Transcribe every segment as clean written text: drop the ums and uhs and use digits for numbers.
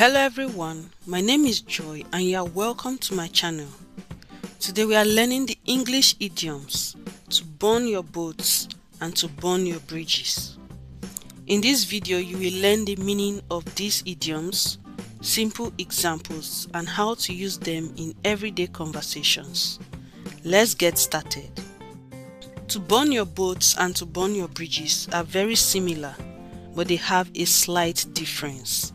Hello everyone, my name is Joy and you are welcome to my channel. Today we are learning the English idioms to burn your boats and to burn your bridges. In this video you will learn the meaning of these idioms, simple examples and how to use them in everyday conversations. Let's get started. To burn your boats and to burn your bridges are very similar, but they have a slight difference.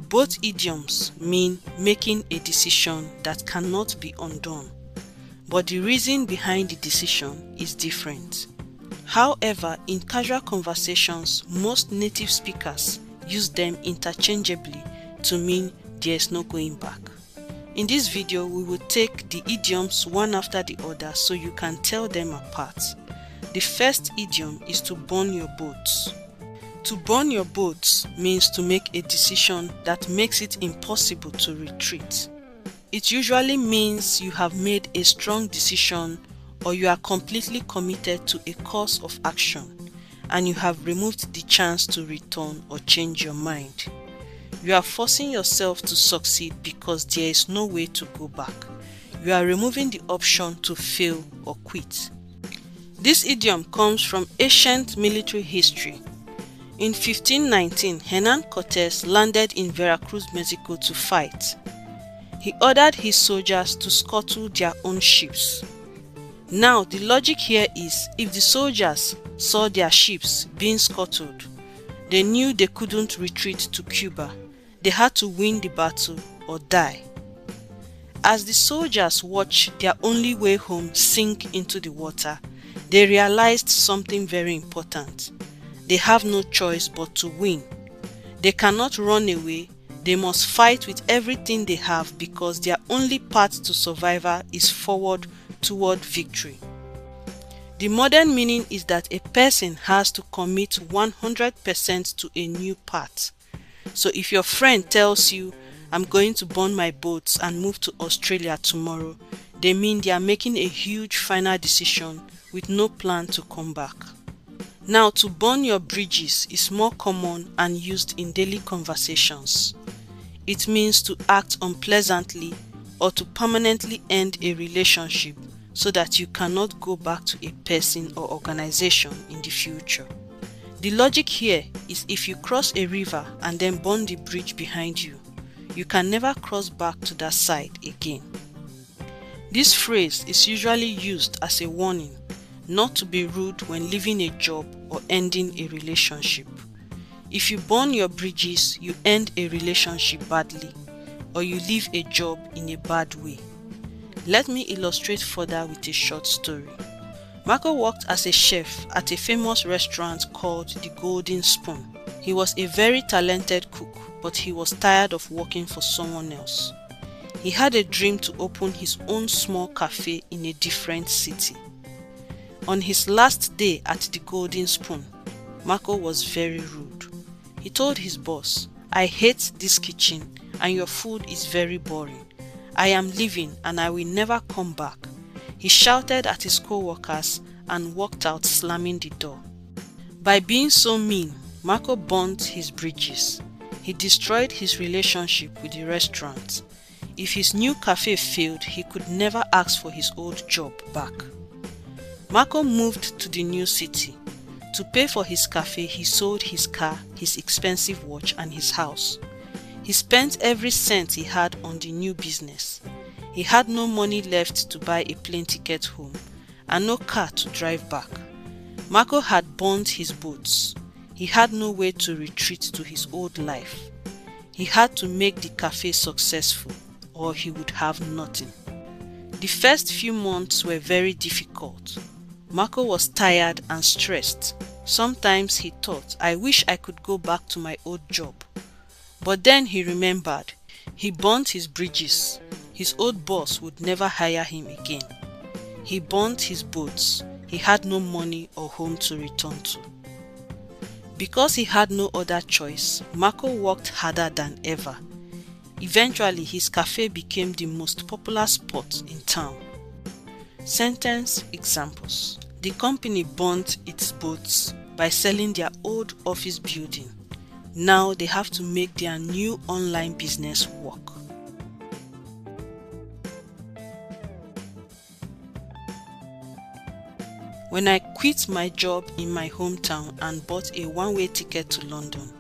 Both idioms mean making a decision that cannot be undone, but the reason behind the decision is different. However, in casual conversations, most native speakers use them interchangeably to mean there is no going back. In this video, we will take the idioms one after the other so you can tell them apart. The first idiom is to burn your boats. To burn your boats means to make a decision that makes it impossible to retreat. It usually means you have made a strong decision or you are completely committed to a course of action and you have removed the chance to return or change your mind. You are forcing yourself to succeed because there is no way to go back. You are removing the option to fail or quit. This idiom comes from ancient military history. In 1519, Hernán Cortés landed in Veracruz, Mexico to fight. He ordered his soldiers to scuttle their own ships. Now, the logic here is if the soldiers saw their ships being scuttled, they knew they couldn't retreat to Cuba. They had to win the battle or die. As the soldiers watched their only way home sink into the water, they realized something very important. They have no choice but to win. They cannot run away. They must fight with everything they have because their only path to survival is forward toward victory. The modern meaning is that a person has to commit 100% to a new path. So if your friend tells you, "I'm going to burn my boats and move to Australia tomorrow," they mean they are making a huge final decision with no plan to come back. Now, to burn your bridges is more common and used in daily conversations. It means to act unpleasantly or to permanently end a relationship so that you cannot go back to a person or organization in the future. The logic here is if you cross a river and then burn the bridge behind you, you can never cross back to that side again. This phrase is usually used as a warning not to be rude when leaving a job or ending a relationship. If you burn your bridges, you end a relationship badly, or you leave a job in a bad way. Let me illustrate further with a short story. Marco worked as a chef at a famous restaurant called the Golden Spoon. He was a very talented cook, but he was tired of working for someone else. He had a dream to open his own small cafe in a different city. On his last day at the Golden Spoon, Marco was very rude. He told his boss, "I hate this kitchen and your food is very boring. I am leaving and I will never come back." He shouted at his co-workers and walked out slamming the door. By being so mean, Marco burnt his bridges. He destroyed his relationship with the restaurant. If his new cafe failed, he could never ask for his old job back. Marco moved to the new city. To pay for his cafe, he sold his car, his expensive watch, and his house. He spent every cent he had on the new business. He had no money left to buy a plane ticket home and no car to drive back. Marco had burnt his boats. He had no way to retreat to his old life. He had to make the cafe successful or he would have nothing. The first few months were very difficult. Marco was tired and stressed. Sometimes he thought, "I wish I could go back to my old job." But then he remembered, he burnt his bridges. His old boss would never hire him again. He burnt his boats. He had no money or home to return to. Because he had no other choice, Marco worked harder than ever. Eventually, his cafe became the most popular spot in town. Sentence examples. The company burnt its boats by selling their old office building. Now they have to make their new online business work. When I quit my job in my hometown and bought a one-way ticket to London,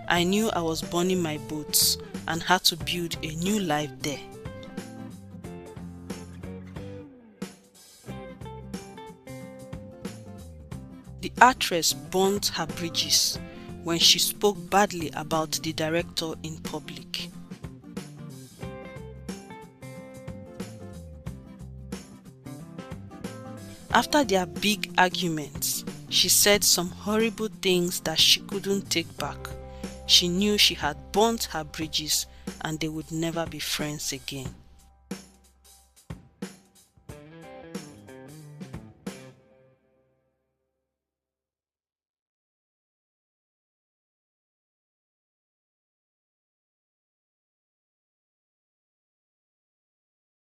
I knew I was burning my boats and had to build a new life there. The actress burnt her bridges when she spoke badly about the director in public. After their big arguments, she said some horrible things that she couldn't take back. She knew she had burnt her bridges and they would never be friends again.